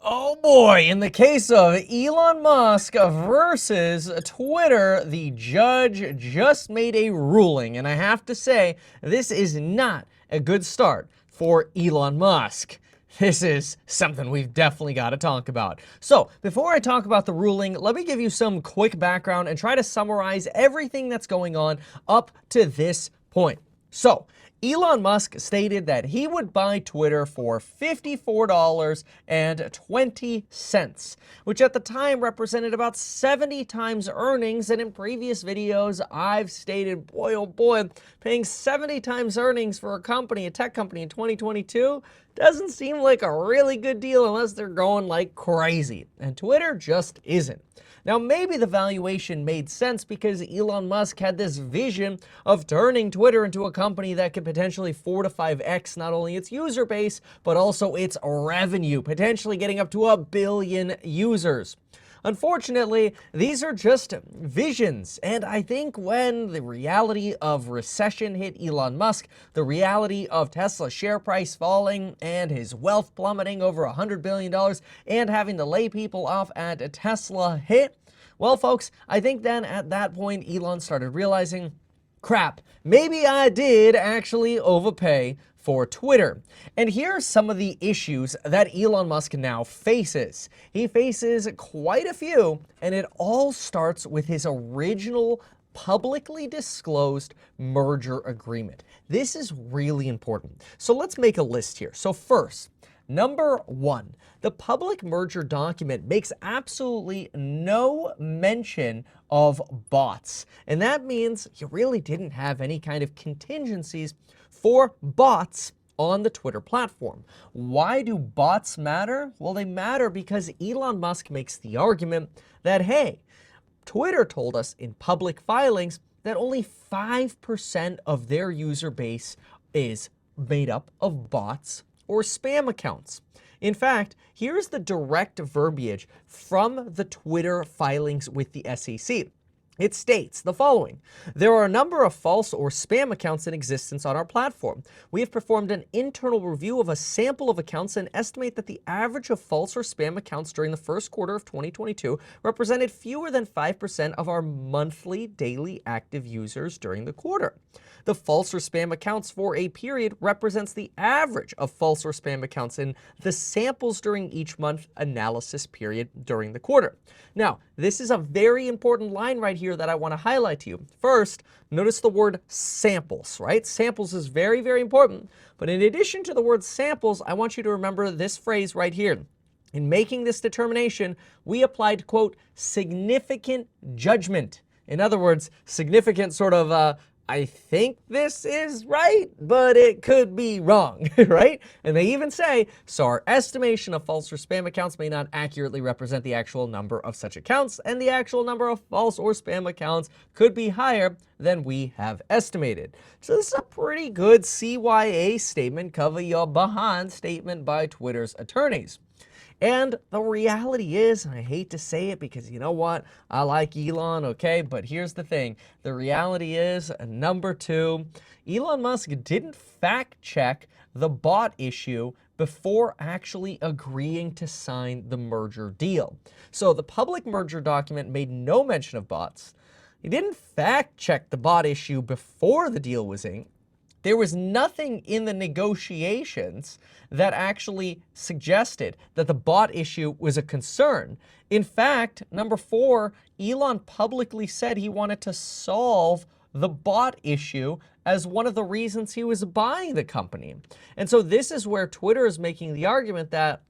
Oh boy, in the case of Elon Musk versus Twitter, the judge just made a ruling, and I have to say, this is not a good start for Elon Musk. This is something we've definitely got to talk about. So, before I talk about the ruling, let me give you some quick background and try to summarize everything that's going on up to this point. So, Elon Musk stated that he would buy Twitter for $54.20, which at the time represented about 70 times earnings. And in previous videos, I've stated, boy, oh boy, paying 70 times earnings for a company, a tech company in 2022, doesn't seem like a really good deal unless they're going like crazy. And Twitter just isn't. Now, maybe the valuation made sense because Elon Musk had this vision of turning Twitter into a company that could potentially 4 to 5x not only its user base, but also its revenue, potentially getting up to 1 billion users. Unfortunately, these are just visions, and I think when the reality of recession hit Elon Musk, the reality of Tesla's share price falling and his wealth plummeting over $100 billion and having to lay people off at Tesla hit, well, folks, I think then at that point, Elon started realizing, crap, maybe I did actually overpay for Twitter. And here are some of the issues that Elon Musk now faces. He faces quite a few, and it all starts with his original publicly disclosed merger agreement. This is really important. So let's make a list here. So first, number one, the public merger document makes absolutely no mention of bots. And that means you really didn't have any kind of contingencies for bots on the Twitter platform. Why do bots matter? Well, they matter because Elon Musk makes the argument that, hey, Twitter told us in public filings that only 5% of their user base is made up of bots or spam accounts. In fact, here's the direct verbiage from the Twitter filings with the SEC. It states the following: there are a number of false or spam accounts in existence on our platform. We have performed an internal review of a sample of accounts and estimate that the average of false or spam accounts during the first quarter of 2022 represented fewer than 5% of our monthly daily active users during the quarter. The false or spam accounts for a period represents the average of false or spam accounts in the samples during each month analysis period during the quarter. Now, this is a very important line right here that I want to highlight to you. First, notice the word samples, right? Samples is very, very important. But in addition to the word samples, I want you to remember this phrase right here. In making this determination, we applied, quote, significant judgment. In other words, significant sort of, I think this is right, but it could be wrong, right? And they even say, so our estimation of false or spam accounts may not accurately represent the actual number of such accounts, and the actual number of false or spam accounts could be higher than we have estimated. So this is a pretty good CYA statement, cover your behind statement by Twitter's attorneys. And the reality is, and I hate to say it because you know what, I like Elon, okay, but here's the thing. The reality is, number two, Elon Musk didn't fact check the bot issue before actually agreeing to sign the merger deal. So the public merger document made no mention of bots. He didn't fact check the bot issue before the deal was inked. There was nothing in the negotiations that actually suggested that the bot issue was a concern. In fact, number four, Elon publicly said he wanted to solve the bot issue as one of the reasons he was buying the company. And so this is where Twitter is making the argument that,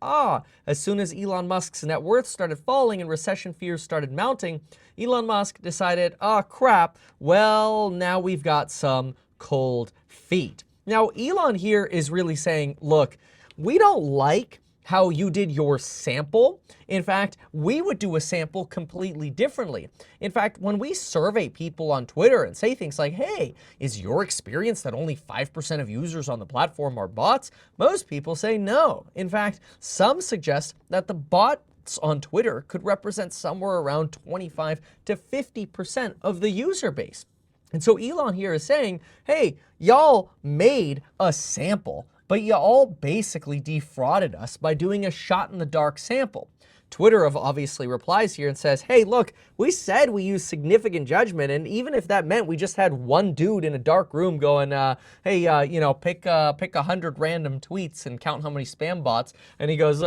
as soon as Elon Musk's net worth started falling and recession fears started mounting, Elon Musk decided, crap, well, now we've got some cold feet. Now, Elon here is really saying, look, we don't like how you did your sample. In fact, we would do a sample completely differently. In fact, when we survey people on Twitter and say things like, hey, is your experience that only 5% of users on the platform are bots? Most people say no. In fact, some suggest that the bots on Twitter could represent somewhere around 25 to 50% of the user base. And so Elon here is saying, hey, y'all made a sample. but you all basically defrauded us by doing a shot in the dark sample. Twitter obviously replies here and says, hey, look, we said we used significant judgment, and even if that meant we just had one dude in a dark room going, hey, you know, pick 100 random tweets and count how many spam bots, and he goes,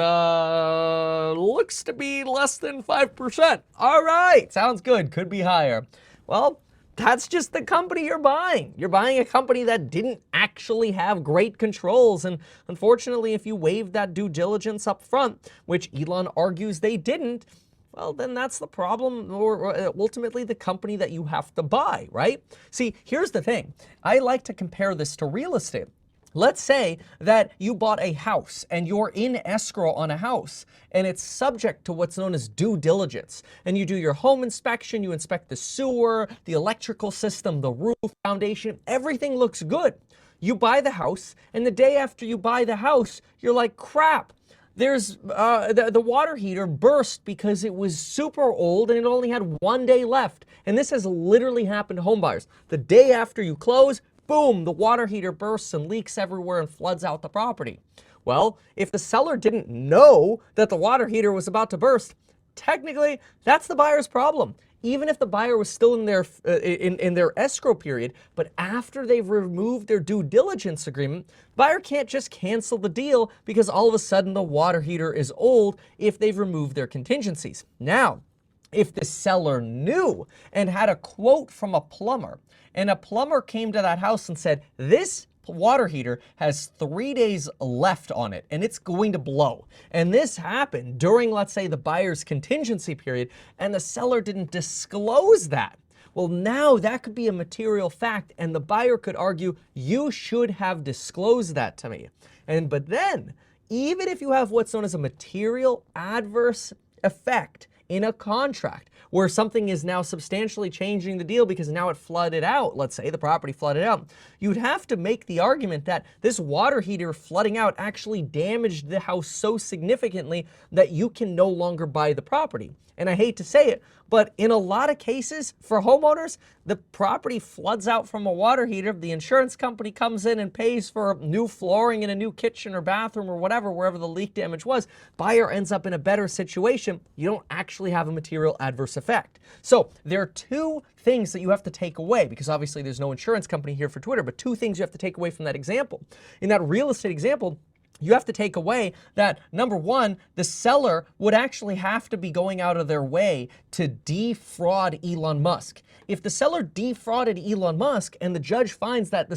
looks to be less than 5%. All right, sounds good, could be higher. Well, that's just the company you're buying. You're buying a company that didn't actually have great controls, and unfortunately, if you waived that due diligence up front, which Elon argues they didn't, well, then that's the problem, or ultimately the company that you have to buy, right? See, here's the thing. I like to compare this to real estate. Let's say that you bought a house and you're in escrow on a house and it's subject to what's known as due diligence. And you do your home inspection, you inspect the sewer, the electrical system, the roof, foundation, everything looks good. You buy the house, and the day after you buy the house, you're like, crap. There's the water heater burst because it was super old and it only had 1 day left. And this has literally happened to home buyers. The day after you close, boom, the water heater bursts and leaks everywhere and floods out the property. Well, if the seller didn't know that the water heater was about to burst, technically that's the buyer's problem. Even if the buyer was still in their escrow period, but after they've removed their due diligence agreement, buyer can't just cancel the deal because all of a sudden the water heater is old if they've removed their contingencies. Now, if the seller knew and had a quote from a plumber, and a plumber came to that house and said, this water heater has 3 days left on it and it's going to blow. And this happened during, let's say, the buyer's contingency period, and the seller didn't disclose that. Well, now that could be a material fact, and the buyer could argue, you should have disclosed that to me. But then, even if you have what's known as a material adverse effect in a contract, where something is now substantially changing the deal because now it flooded out, let's say the property flooded out, you'd have to make the argument that this water heater flooding out actually damaged the house so significantly that you can no longer buy the property. And I hate to say it, but in a lot of cases for homeowners, the property floods out from a water heater, the insurance company comes in and pays for new flooring in a new kitchen or bathroom or whatever, wherever the leak damage was. Buyer ends up in a better situation. You don't actually have a material adverse effect. So there are two things that you have to take away, because obviously there's no insurance company here for Twitter, but two things you have to take away from that example. In that real estate example, you have to take away that, number one, the seller would actually have to be going out of their way to defraud Elon Musk. If the seller defrauded Elon Musk and the judge finds that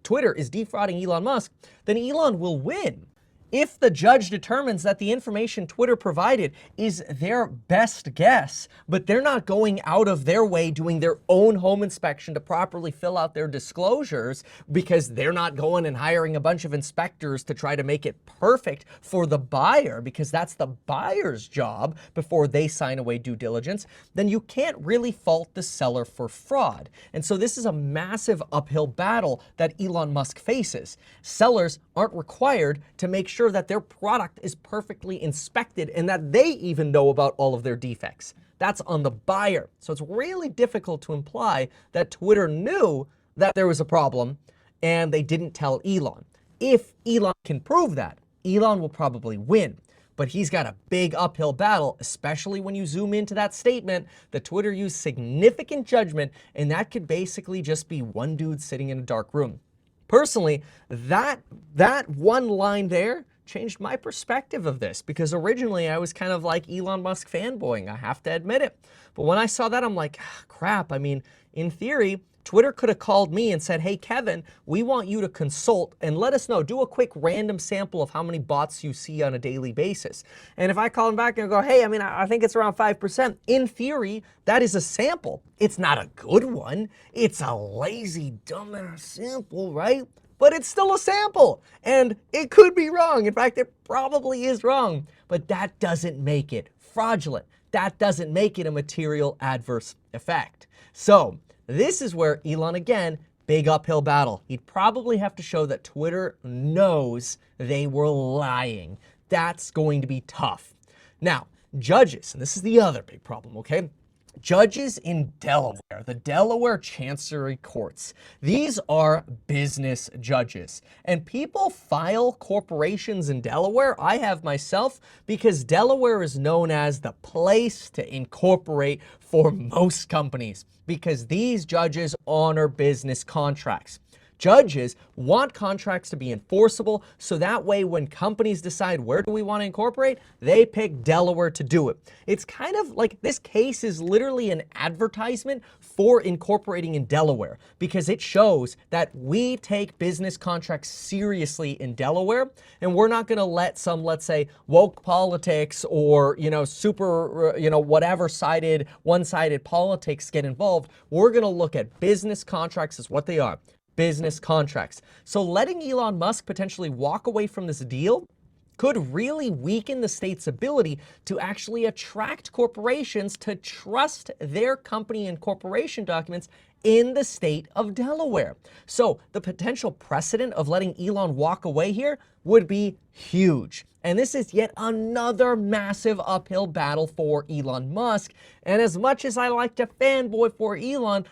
Twitter is defrauding Elon Musk, then Elon will win. If the judge determines that the information Twitter provided is their best guess, but they're not going out of their way doing their own home inspection to properly fill out their disclosures because they're not going and hiring a bunch of inspectors to try to make it perfect for the buyer, because that's the buyer's job before they sign away due diligence, then you can't really fault the seller for fraud. And so this is a massive uphill battle that Elon Musk faces. Sellers aren't required to make sure that their product is perfectly inspected and that they even know about all of their defects. That's on the buyer. So it's really difficult to imply that Twitter knew that there was a problem and they didn't tell Elon. If Elon can prove that, Elon will probably win. But he's got a big uphill battle, especially when you zoom into that statement that Twitter used significant judgment, and that could basically just be one dude sitting in a dark room. Personally, that one line there changed my perspective of this, because originally I was kind of like Elon Musk fanboying, I have to admit it. But when I saw that, I'm like, crap. I mean, in theory, Twitter could have called me and said, hey, Kevin, we want you to consult and let us know, do a quick random sample of how many bots you see on a daily basis. And if I call him back and go, hey, I think it's around 5%, in theory, that is a sample. It's not a good one. It's a lazy, dumbass sample, right? But it's still a sample, and it could be wrong. In fact, it probably is wrong, but that doesn't make it fraudulent. That doesn't make it a material adverse effect. So this is where Elon, again, big uphill battle. He'd probably have to show that Twitter knows they were lying. That's going to be tough. Now, judges, and this is the other big problem, okay? Judges in Delaware, the Delaware Chancery Courts, these are business judges. And people file corporations in Delaware, I have myself, because Delaware is known as the place to incorporate for most companies, because these judges honor business contracts. Judges want contracts to be enforceable, so that way when companies decide where do we want to incorporate, they pick Delaware to do it. It's kind of like this case is literally an advertisement for incorporating in Delaware, because it shows that we take business contracts seriously in Delaware, and we're not going to let some, let's say, woke politics or, super, whatever sided, one-sided politics get involved. We're going to look at business contracts as what they are. Business contracts. So letting Elon Musk potentially walk away from this deal could really weaken the state's ability to actually attract corporations to trust their company and corporation documents in the state of Delaware. So the potential precedent of letting Elon walk away here would be huge. And this is yet another massive uphill battle for Elon Musk. And as much as I like to fanboy for Elon,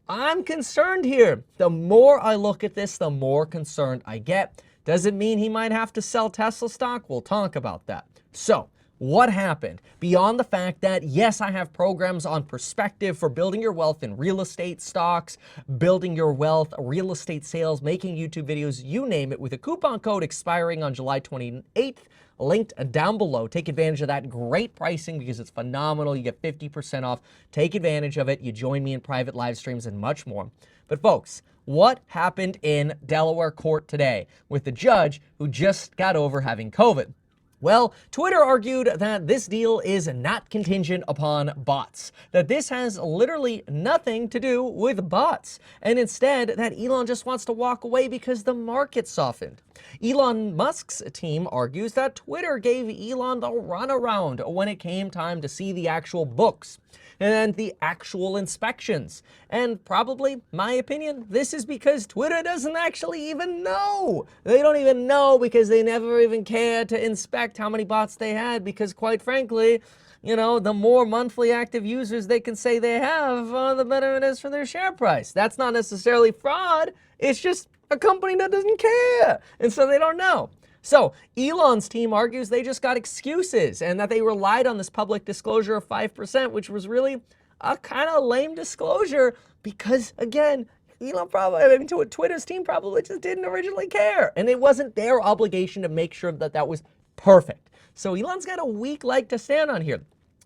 I'm concerned here. The more I look at this, the more concerned I get. Does it mean he might have to sell Tesla stock? We'll talk about that. So, what happened? Beyond the fact that, yes, I have programs on perspective for building your wealth in real estate stocks, building your wealth, real estate sales, making YouTube videos, you name it, with a coupon code expiring on July 28th. Linked down below. Take advantage of that great pricing because it's phenomenal. You get 50% off. Take advantage of it. You join me in private live streams and much more. But folks, what happened in Delaware court today with the judge who just got over having COVID? Well, Twitter argued that this deal is not contingent upon bots, that this has literally nothing to do with bots, and instead that Elon just wants to walk away because the market softened. Elon Musk's team argues that Twitter gave Elon the runaround when it came time to see the actual books and the actual inspections. And probably, my opinion, this is because Twitter doesn't actually even know. They don't even know because they never even cared to inspect how many bots they had, because quite frankly, the more monthly active users they can say they have, the better it is for their share price. That's not necessarily fraud. It's just a company that doesn't care. And so they don't know. So Elon's team argues they just got excuses and that they relied on this public disclosure of 5%, which was really a kind of lame disclosure because, again, Twitter's team probably just didn't originally care. And it wasn't their obligation to make sure that that was perfect. So Elon's got a weak leg to stand on here.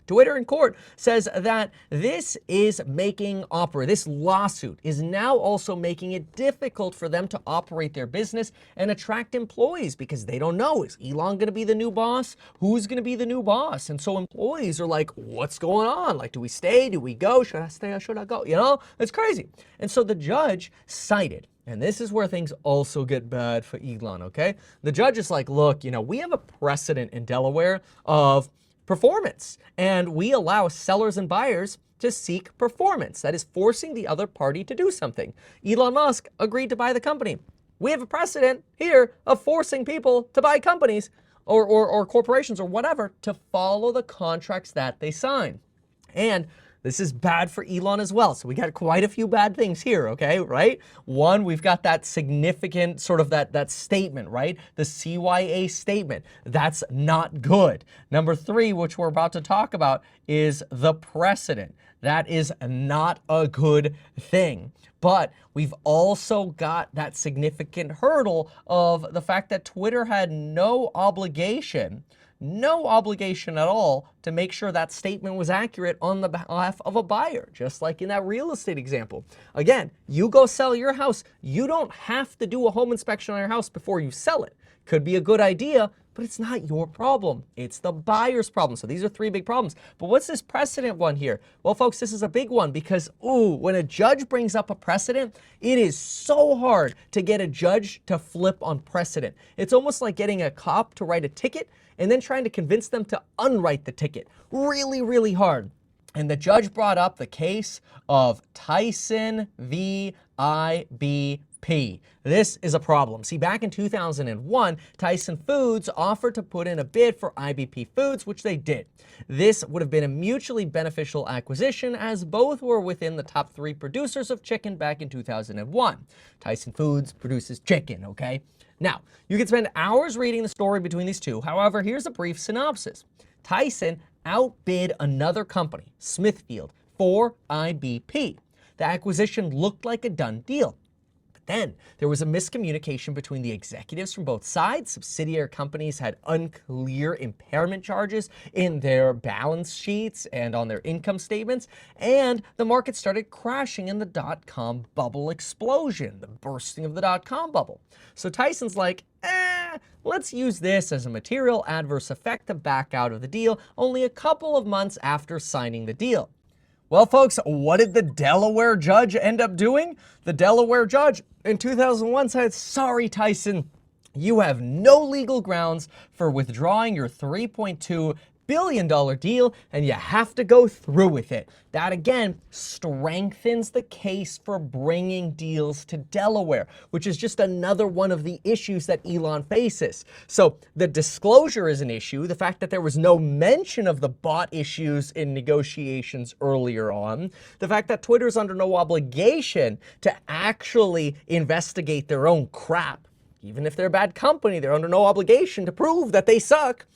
Twitter in court says that this lawsuit is now also making it difficult for them to operate their business and attract employees because they don't know, is Elon going to be the new boss? Who's going to be the new boss? And so employees are like, what's going on? Like, do we stay? Do we go? Should I stay or should I go? It's crazy. And so the judge cited, and this is where things also get bad for Elon, okay? The judge is like, look, we have a precedent in Delaware of performance, and we allow sellers and buyers to seek performance. That is forcing the other party to do something. Elon Musk agreed to buy the company. We have a precedent here of forcing people to buy companies or corporations or whatever to follow the contracts that they sign. And this is bad for Elon as well. So we got quite a few bad things here, okay, right? One, we've got that significant sort of that statement, right? The CYA statement. That's not good. Number three, which we're about to talk about, is the precedent. That is not a good thing. But we've also got that significant hurdle of the fact that Twitter had no obligation at all to make sure that statement was accurate on the behalf of a buyer, just like in that real estate example. Again, you go sell your house, you don't have to do a home inspection on your house before you sell it. Could be a good idea, but it's not your problem. It's the buyer's problem. So these are three big problems. But what's this precedent one here? Well, folks, this is a big one because, when a judge brings up a precedent, it is so hard to get a judge to flip on precedent. It's almost like getting a cop to write a ticket and then trying to convince them to unwrite the ticket. Really, really hard. And the judge brought up the case of Tyson v. IB IBP. This is a problem. See, back in 2001, Tyson Foods offered to put in a bid for IBP Foods, which they did. This would have been a mutually beneficial acquisition, as both were within the top 3 producers of chicken back in 2001. Tyson Foods produces chicken, okay? Now, you can spend hours reading the story between these two. However, here's a brief synopsis. Tyson outbid another company, Smithfield, for IBP. The acquisition looked like a done deal. But then there was a miscommunication between the executives from both sides. Subsidiary companies had unclear impairment charges in their balance sheets and on their income statements, and the market started crashing in the dot-com bubble explosion, the bursting of the dot-com bubble. So Tyson's like, let's use this as a material adverse effect to back out of the deal only a couple of months after signing the deal. Well, folks, what did the Delaware judge end up doing? The Delaware judge in 2001 said, sorry, Tyson, you have no legal grounds for withdrawing your $3.2 billion deal, and you have to go through with it. That, again, strengthens the case for bringing deals to Delaware, which is just another one of the issues that Elon faces. So the disclosure is an issue. The fact that there was no mention of the bot issues in negotiations earlier on. The fact that Twitter's under no obligation to actually investigate their own crap. Even if they're a bad company, they're under no obligation to prove that they suck,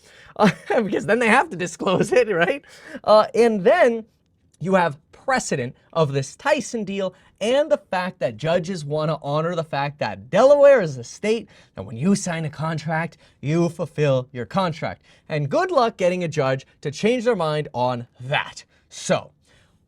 because then they have to disclose it, right? And then you have precedent of this Tyson deal and the fact that judges want to honor the fact that Delaware is a state, and when you sign a contract, you fulfill your contract. And good luck getting a judge to change their mind on that. So,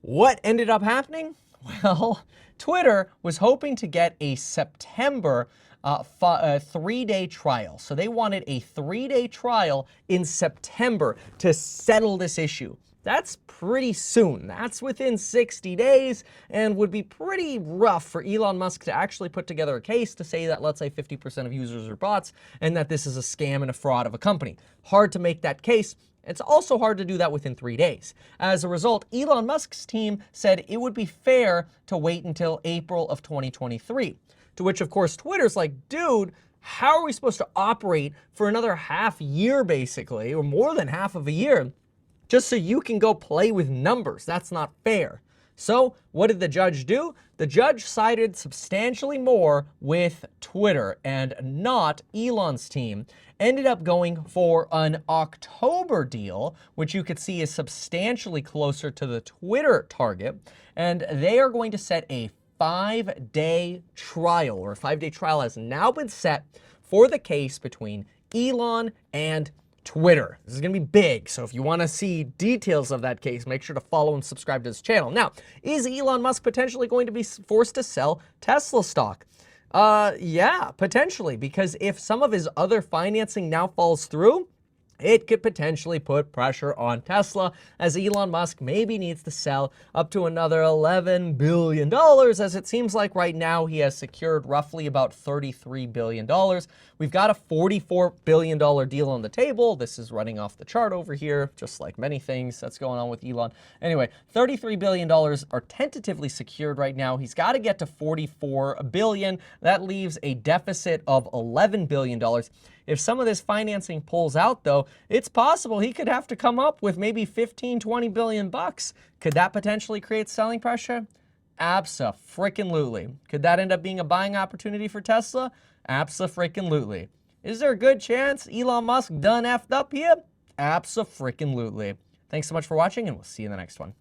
what ended up happening? Well, Twitter was hoping to get a September 3-day trial. So they wanted a 3-day trial in September to settle this issue. That's pretty soon. That's within 60 days and would be pretty rough for Elon Musk to actually put together a case to say that, let's say, 50% of users are bots and that this is a scam and a fraud of a company. Hard to make that case. It's also hard to do that within 3 days. As a result, Elon Musk's team said it would be fair to wait until April of 2023. To which, of course, Twitter's like, dude, how are we supposed to operate for another half year, basically, or more than half of a year, just so you can go play with numbers? That's not fair. So what did the judge do? The judge sided substantially more with Twitter and not Elon's team. Ended up going for an October deal, which you could see is substantially closer to the Twitter target. And they are going to set a 5-day trial, or a 5-day trial has now been set for the case between Elon and Twitter. This is going to be big, so if you want to see details of that case, make sure to follow and subscribe to this channel. Now, is Elon Musk potentially going to be forced to sell Tesla stock? Yeah, potentially, because if some of his other financing now falls through, it could potentially put pressure on Tesla, as Elon Musk maybe needs to sell up to another $11 billion, as it seems like right now he has secured roughly about $33 billion. We've got a $44 billion deal on the table. This is running off the chart over here, just like many things that's going on with Elon. Anyway, $33 billion are tentatively secured right now. He's got to get to $44 billion. That leaves a deficit of $11 billion. If some of this financing pulls out, though, it's possible he could have to come up with maybe 15, 20 billion bucks. Could that potentially create selling pressure? Abso-freaking-lutely. Could that end up being a buying opportunity for Tesla? Abso-freaking-lutely. Is there a good chance Elon Musk done effed up here? Abso-freaking-lutely. Thanks so much for watching, and we'll see you in the next one.